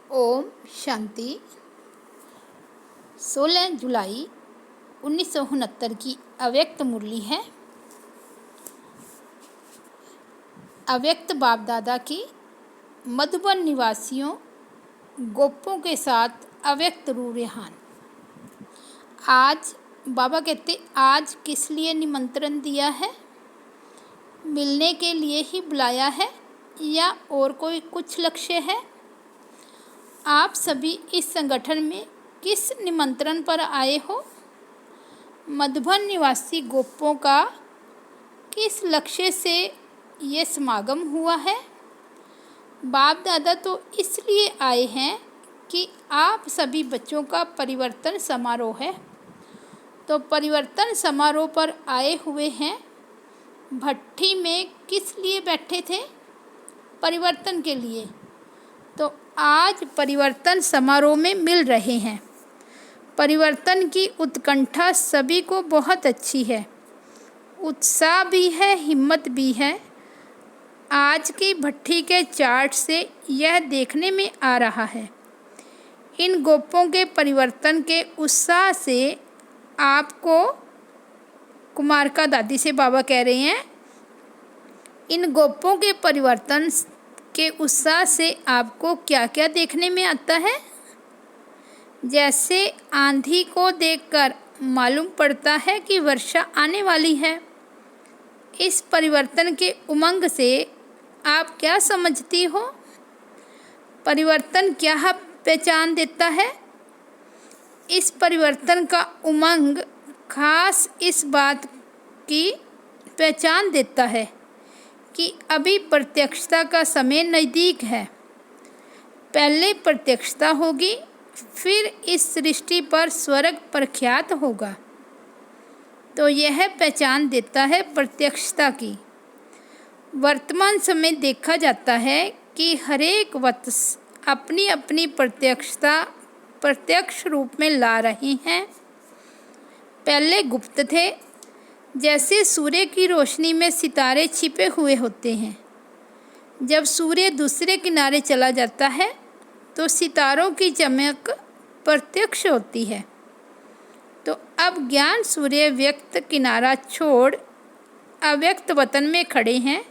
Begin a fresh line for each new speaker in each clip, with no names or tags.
ओम शांति। 16 जुलाई 1969 की अव्यक्त मुरली है। अव्यक्त बाप दादा की मधुबन निवासियों गोपों के साथ अव्यक्त रूहान। आज बाबा कहते, आज किस लिए निमंत्रण दिया है? मिलने के लिए ही बुलाया है या और कोई कुछ लक्ष्य है? आप सभी इस संगठन में किस निमंत्रण पर आए हो? मधुबन निवासी गोपों का किस लक्ष्य से ये समागम हुआ है? बाप दादा तो इसलिए आए हैं कि आप सभी बच्चों का परिवर्तन समारोह है, तो परिवर्तन समारोह पर आए हुए हैं। भट्ठी में किस लिए बैठे थे? परिवर्तन के लिए। तो आज परिवर्तन समारोह में मिल रहे हैं। परिवर्तन की उत्कंठा सभी को बहुत अच्छी है, उत्साह भी है, हिम्मत भी है। आज की भट्ठी के चार्ट से यह देखने में आ रहा है। इन गोपों के परिवर्तन के उत्साह से आपको, कुमारका दादी से बाबा कह रहे हैं, इन गोपों के परिवर्तन के उत्साह से आपको क्या क्या देखने में आता है? जैसे आंधी को देखकर मालूम पड़ता है कि वर्षा आने वाली है। इस परिवर्तन के उमंग से आप क्या समझती हो? परिवर्तन क्या पहचान देता है? इस परिवर्तन का उमंग खास इस बात की पहचान देता है कि अभी प्रत्यक्षता का समय नज़दीक है। पहले प्रत्यक्षता होगी, फिर इस सृष्टि पर स्वर्ग प्रख्यात होगा। तो यह पहचान देता है प्रत्यक्षता की। वर्तमान समय देखा जाता है कि हरेक वत्स अपनी अपनी प्रत्यक्षता प्रत्यक्ष रूप में ला रही हैं। पहले गुप्त थे, जैसे सूर्य की रोशनी में सितारे छिपे हुए होते हैं। जब सूर्य दूसरे किनारे चला जाता है तो सितारों की चमक प्रत्यक्ष होती है। तो अब ज्ञान सूर्य व्यक्त किनारा छोड़ अव्यक्त वतन में खड़े हैं,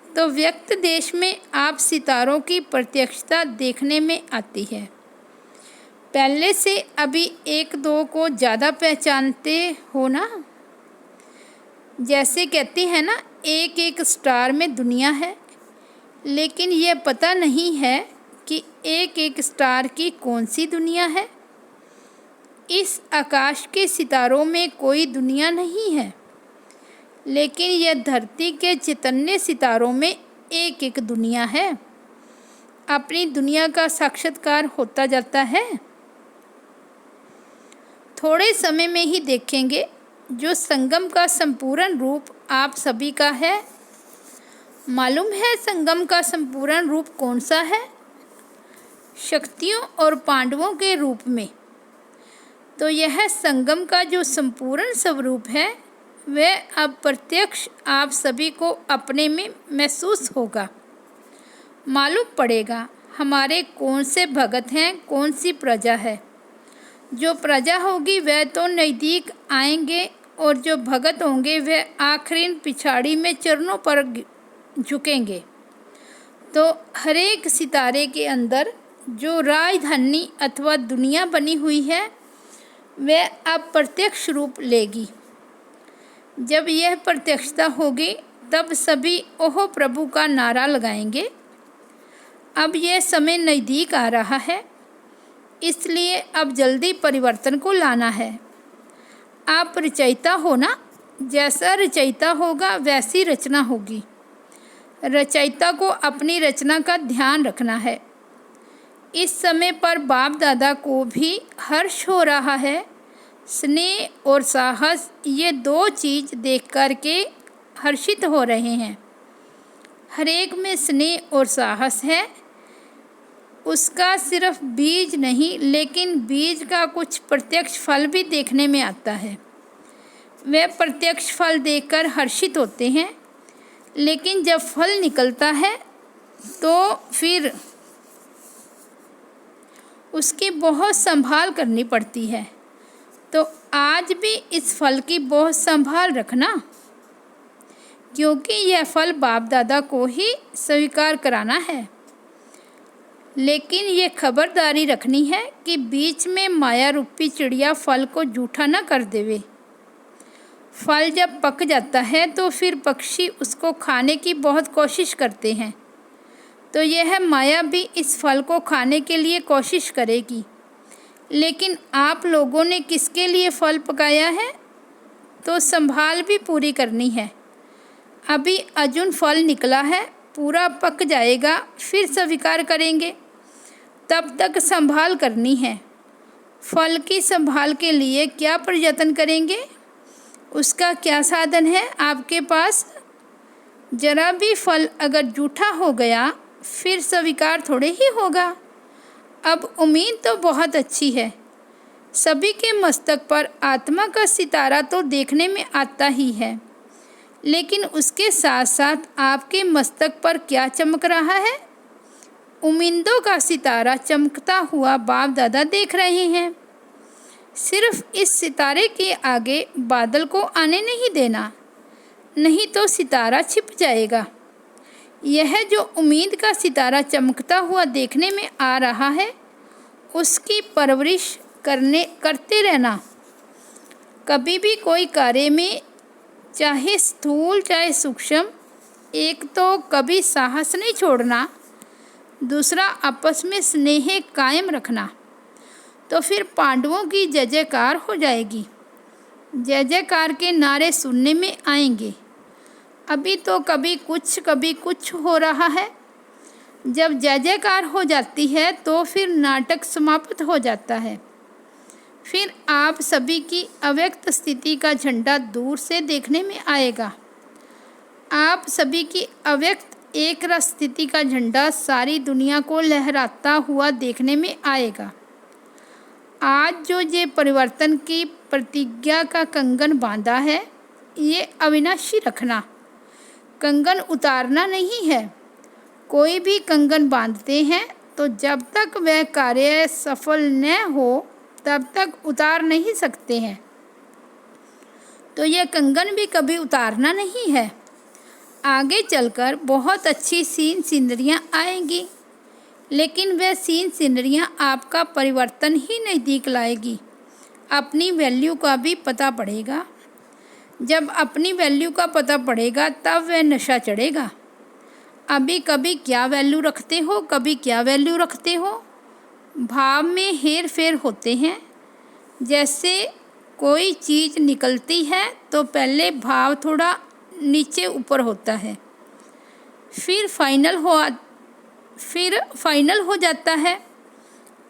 तो व्यक्त देश में आप सितारों की प्रत्यक्षता देखने में आती है। पहले से अभी एक दो को ज़्यादा पहचानते हो ना। जैसे कहते हैं ना, एक एक स्टार में दुनिया है, लेकिन यह पता नहीं है कि एक एक स्टार की कौन सी दुनिया है। इस आकाश के सितारों में कोई दुनिया नहीं है, लेकिन यह धरती के चैतन्य सितारों में एक एक दुनिया है। अपनी दुनिया का साक्षात्कार होता जाता है। थोड़े समय में ही देखेंगे जो संगम का संपूर्ण रूप आप सभी का है। मालूम है संगम का संपूर्ण रूप कौन सा है? शक्तियों और पांडवों के रूप में। तो यह संगम का जो संपूर्ण स्वरूप है वह अब प्रत्यक्ष आप सभी को अपने में महसूस होगा। मालूम पड़ेगा हमारे कौन से भगत हैं, कौन सी प्रजा है। जो प्रजा होगी वह तो नज़दीक आएंगे और जो भगत होंगे वह आखिरी पिछाड़ी में चरणों पर झुकेंगे। तो हर एक सितारे के अंदर जो राजधानी अथवा दुनिया बनी हुई है वह अब प्रत्यक्ष रूप लेगी। जब यह प्रत्यक्षता होगी तब सभी ओह प्रभु का नारा लगाएंगे। अब यह समय नज़दीक आ रहा है, इसलिए अब जल्दी परिवर्तन को लाना है। आप रचयिता हो ना, जैसा रचयिता होगा वैसी रचना होगी। रचयिता को अपनी रचना का ध्यान रखना है। इस समय पर बाप दादा को भी हर्ष हो रहा है। स्नेह और साहस, ये दो चीज़ देख कर के हर्षित हो रहे हैं। हर एक में स्नेह और साहस है। उसका सिर्फ बीज नहीं, लेकिन बीज का कुछ प्रत्यक्ष फल भी देखने में आता है। वे प्रत्यक्ष फल देखकर हर्षित होते हैं, लेकिन जब फल निकलता है तो फिर उसकी बहुत संभाल करनी पड़ती है। तो आज भी इस फल की बहुत संभाल रखना, क्योंकि यह फल बाप दादा को ही स्वीकार कराना है। लेकिन ये खबरदारी रखनी है कि बीच में माया रूपी चिड़िया फल को जूठा न कर देवे। फल जब पक जाता है तो फिर पक्षी उसको खाने की बहुत कोशिश करते हैं, तो यह माया भी इस फल को खाने के लिए कोशिश करेगी। लेकिन आप लोगों ने किसके लिए फल पकाया है, तो संभाल भी पूरी करनी है। अभी अर्जुन फल निकला है, पूरा पक जाएगा फिर स्वीकार करेंगे, तब तक संभाल करनी है। फल की संभाल के लिए क्या प्रयत्न करेंगे, उसका क्या साधन है आपके पास। जरा भी फल अगर जूठा हो गया फिर स्वीकार थोड़े ही होगा। अब उम्मीद तो बहुत अच्छी है। सभी के मस्तक पर आत्मा का सितारा तो देखने में आता ही है, लेकिन उसके साथ साथ आपके मस्तक पर क्या चमक रहा है। उम्मीदों का सितारा चमकता हुआ बाप दादा देख रहे हैं। सिर्फ इस सितारे के आगे बादल को आने नहीं देना, नहीं तो सितारा छिप जाएगा। यह जो उम्मीद का सितारा चमकता हुआ देखने में आ रहा है, उसकी परवरिश करते रहना। कभी भी कोई कार्य में, चाहे स्थूल चाहे सूक्ष्म, एक तो कभी साहस नहीं छोड़ना, दूसरा आपस में स्नेह कायम रखना, तो फिर पांडवों की जय जयकार हो जाएगी। जय जयकार के नारे सुनने में आएंगे। अभी तो कभी कुछ हो रहा है। जब जय जयकार हो जाती है तो फिर नाटक समाप्त हो जाता है। फिर आप सभी की अव्यक्त स्थिति का झंडा दूर से देखने में आएगा। आप सभी की अव्यक्त एक रस स्थिति का झंडा सारी दुनिया को लहराता हुआ देखने में आएगा। आज जो ये परिवर्तन की प्रतिज्ञा का कंगन बांधा है, ये अविनाशी रखना। कंगन उतारना नहीं है। कोई भी कंगन बांधते हैं तो जब तक वह कार्य सफल न हो तब तक उतार नहीं सकते हैं। तो यह कंगन भी कभी उतारना नहीं है। आगे चलकर बहुत अच्छी सीन सिनरियाँ आएंगी, लेकिन वह सीन सिनरियाँ आपका परिवर्तन ही नज़दीक लाएगी। अपनी वैल्यू का भी पता पड़ेगा। जब अपनी वैल्यू का पता पड़ेगा तब वह नशा चढ़ेगा। अभी कभी क्या वैल्यू रखते हो, कभी क्या वैल्यू रखते हो। भाव में हेर फेर होते हैं। जैसे कोई चीज़ निकलती है तो पहले भाव थोड़ा नीचे ऊपर होता है, फिर फाइनल हो जाता है।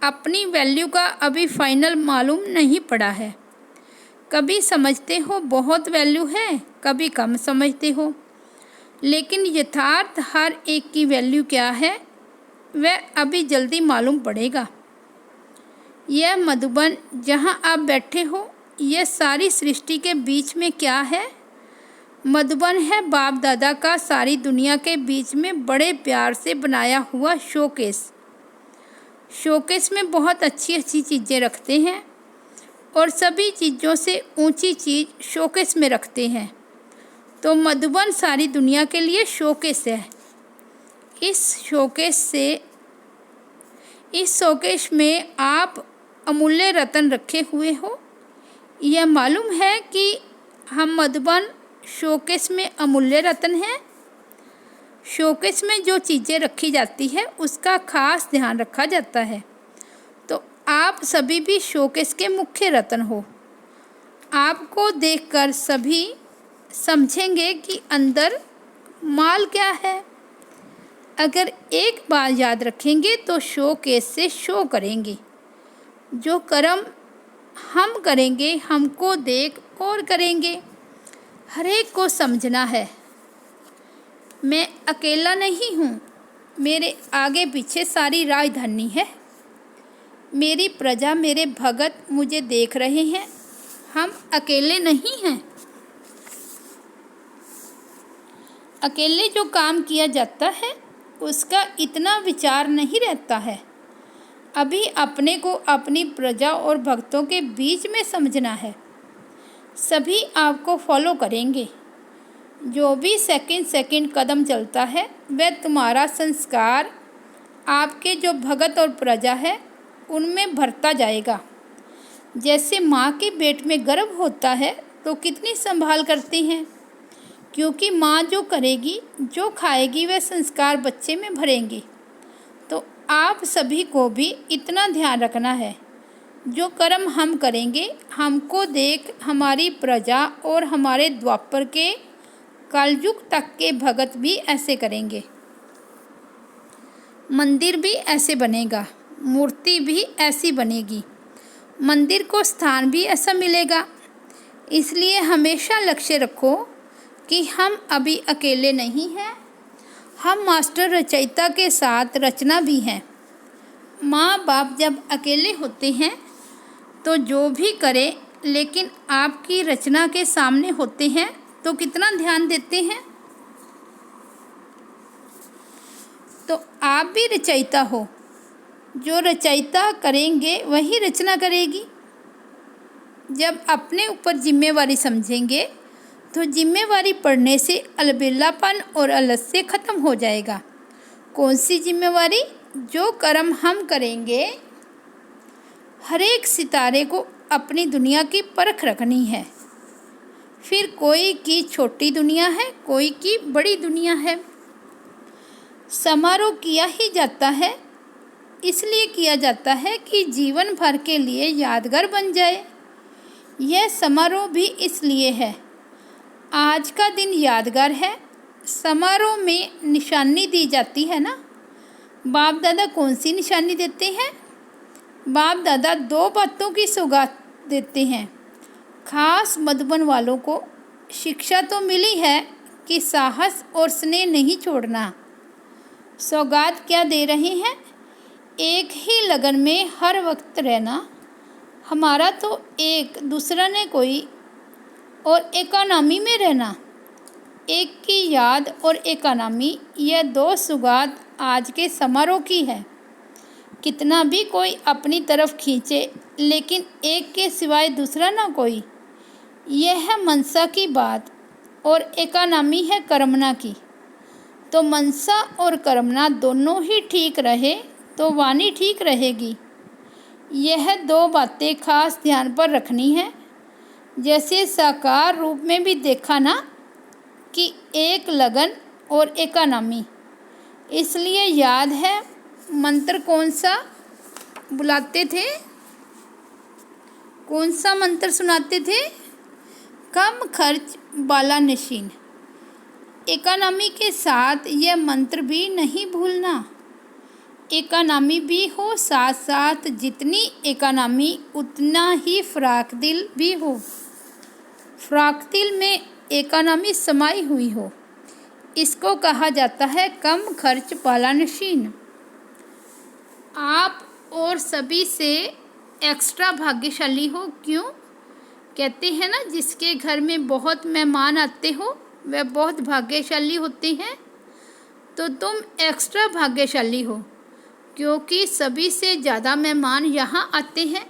अपनी वैल्यू का अभी फाइनल मालूम नहीं पड़ा है। कभी समझते हो बहुत वैल्यू है, कभी कम समझते हो, लेकिन यथार्थ हर एक की वैल्यू क्या है वह अभी जल्दी मालूम पड़ेगा। यह मधुबन जहाँ आप बैठे हो, यह सारी सृष्टि के बीच में क्या है। मधुबन है बाप दादा का सारी दुनिया के बीच में बड़े प्यार से बनाया हुआ शोकेस। शोकेस में बहुत अच्छी अच्छी चीज़ें रखते हैं और सभी चीज़ों से ऊंची चीज़ शोकेस में रखते हैं। तो मधुबन सारी दुनिया के लिए शोकेस है। इस शोकेस में आप अमूल्य रत्न रखे हुए हो। यह मालूम है कि हम मधुबन शोकेस में अमूल्य रत्न हैं। शोकेस में जो चीज़ें रखी जाती है उसका खास ध्यान रखा जाता है। तो आप सभी भी शोकेस के मुख्य रत्न हो। आपको देखकर सभी समझेंगे कि अंदर माल क्या है। अगर एक बात याद रखेंगे तो शोकेस से शो करेंगे। जो कर्म हम करेंगे हमको देख और करेंगे। हर एक को समझना है, मैं अकेला नहीं हूँ, मेरे आगे पीछे सारी राजधानी है। मेरी प्रजा, मेरे भगत मुझे देख रहे हैं। हम अकेले नहीं हैं। अकेले जो काम किया जाता है उसका इतना विचार नहीं रहता है। अभी अपने को अपनी प्रजा और भक्तों के बीच में समझना है। सभी आपको फॉलो करेंगे। जो भी सेकंड सेकंड कदम चलता है वह तुम्हारा संस्कार आपके जो भगत और प्रजा है उनमें भरता जाएगा। जैसे माँ के पेट में गर्भ होता है तो कितनी संभाल करती हैं, क्योंकि माँ जो करेगी, जो खाएगी, वह संस्कार बच्चे में भरेंगे। तो आप सभी को भी इतना ध्यान रखना है, जो कर्म हम करेंगे हमको देख हमारी प्रजा और हमारे द्वापर के कलयुग तक के भगत भी ऐसे करेंगे। मंदिर भी ऐसे बनेगा, मूर्ति भी ऐसी बनेगी, मंदिर को स्थान भी ऐसा मिलेगा। इसलिए हमेशा लक्ष्य रखो कि हम अभी अकेले नहीं हैं, हम मास्टर रचयिता के साथ रचना भी हैं। माँ बाप जब अकेले होते हैं तो जो भी करें, लेकिन आपकी रचना के सामने होते हैं तो कितना ध्यान देते हैं। तो आप भी रचयिता हो, जो रचयिता करेंगे वही रचना करेगी। जब अपने ऊपर जिम्मेवारी समझेंगे तो जिम्मेवारी पड़ने से अलबेलापन और आलस्य खत्म हो जाएगा। कौन सी जिम्मेवारी? जो कर्म हम करेंगे, हर एक सितारे को अपनी दुनिया की परख रखनी है। फिर कोई की छोटी दुनिया है, कोई की बड़ी दुनिया है। समारोह किया ही जाता है, इसलिए किया जाता है कि जीवन भर के लिए यादगार बन जाए। यह समारोह भी इसलिए है। आज का दिन यादगार है। समारोह में निशानी दी जाती है ना। बाप दादा कौन सी निशानी देते हैं? बाप दादा दो बातों की सौगात देते हैं। खास मधुबन वालों को शिक्षा तो मिली है कि साहस और स्नेह नहीं छोड़ना। सौगात क्या दे रहे हैं? एक ही लगन में हर वक्त रहना। हमारा तो एक, दूसरा ने कोई, और इकोनॉमी में रहना। एक की याद और इकोनॉमी, यह दो सौगात आज के समारोह की है। कितना भी कोई अपनी तरफ खींचे, लेकिन एक के सिवाय दूसरा ना कोई। यह है मनसा की बात और इकोनॉमी है कर्मना की। तो मनसा और कर्मना दोनों ही ठीक रहे तो वाणी ठीक रहेगी। यह दो बातें खास ध्यान पर रखनी है। जैसे साकार रूप में भी देखा ना कि एक लगन और इकोनॉमी। इसलिए याद है मंत्र कौन सा बुलाते थे, कौन सा मंत्र सुनाते थे? कम खर्च बाला नशीन। इकोनॉमी के साथ यह मंत्र भी नहीं भूलना। इकोनॉमी भी हो, साथ साथ जितनी इकोनॉमी उतना ही फ्राक दिल भी हो। फ्राक दिल में इकोनॉमी समाई हुई हो। इसको कहा जाता है कम खर्च वाला नशीन। आप और सभी से एक्स्ट्रा भाग्यशाली हो। क्यों? कहते हैं ना, जिसके घर में बहुत मेहमान आते हो वह बहुत भाग्यशाली होते हैं। तो तुम एक्स्ट्रा भाग्यशाली हो, क्योंकि सभी से ज़्यादा मेहमान यहाँ आते हैं।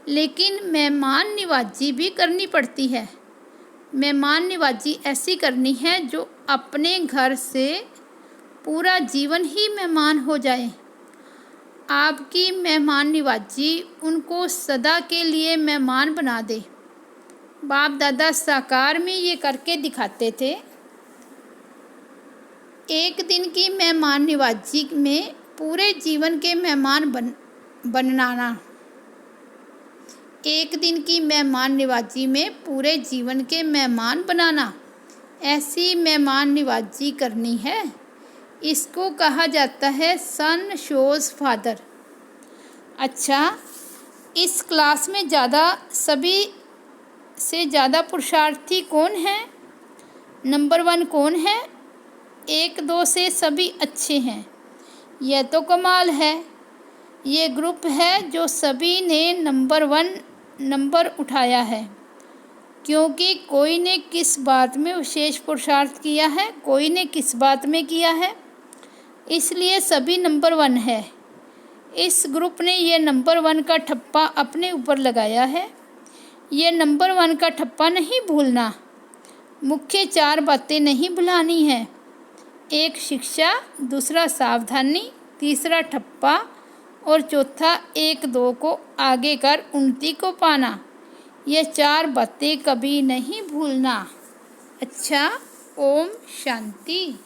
लेकिन मेहमान निवाजी भी करनी पड़ती है। मेहमान निवाजी ऐसी करनी है जो अपने घर से पूरा जीवन ही मेहमान हो जाए। आपकी मेहमान निवाजी उनको सदा के लिए मेहमान बना दे। बाप दादा साकार में ये करके दिखाते थे। एक दिन की मेहमान निवाजी में पूरे जीवन के मेहमान बनाना। एक दिन की मेहमान निवाजी में पूरे जीवन के मेहमान बनाना, ऐसी मेहमान निवाजी करनी है। इसको कहा जाता है सन शोज़ फादर। अच्छा, इस क्लास में सभी से ज़्यादा पुरुषार्थी कौन है? नंबर 1 कौन है? 1-2 से सभी अच्छे हैं। यह तो कमाल है। ये ग्रुप है जो सभी ने नंबर 1 नंबर उठाया है, क्योंकि कोई ने किस बात में विशेष पुरुषार्थ किया है, कोई ने किस बात में किया है, इसलिए सभी नंबर 1 है। इस ग्रुप ने ये नंबर 1 का ठप्पा अपने ऊपर लगाया है। ये नंबर 1 का ठप्पा नहीं भूलना। मुख्य 4 बातें नहीं भुलानी है। 1 शिक्षा, दूसरा सावधानी, तीसरा ठप्पा और चौथा 1-2 को आगे कर उन्नति को पाना। ये 4 बातें कभी नहीं भूलना। अच्छा, ओम शांति।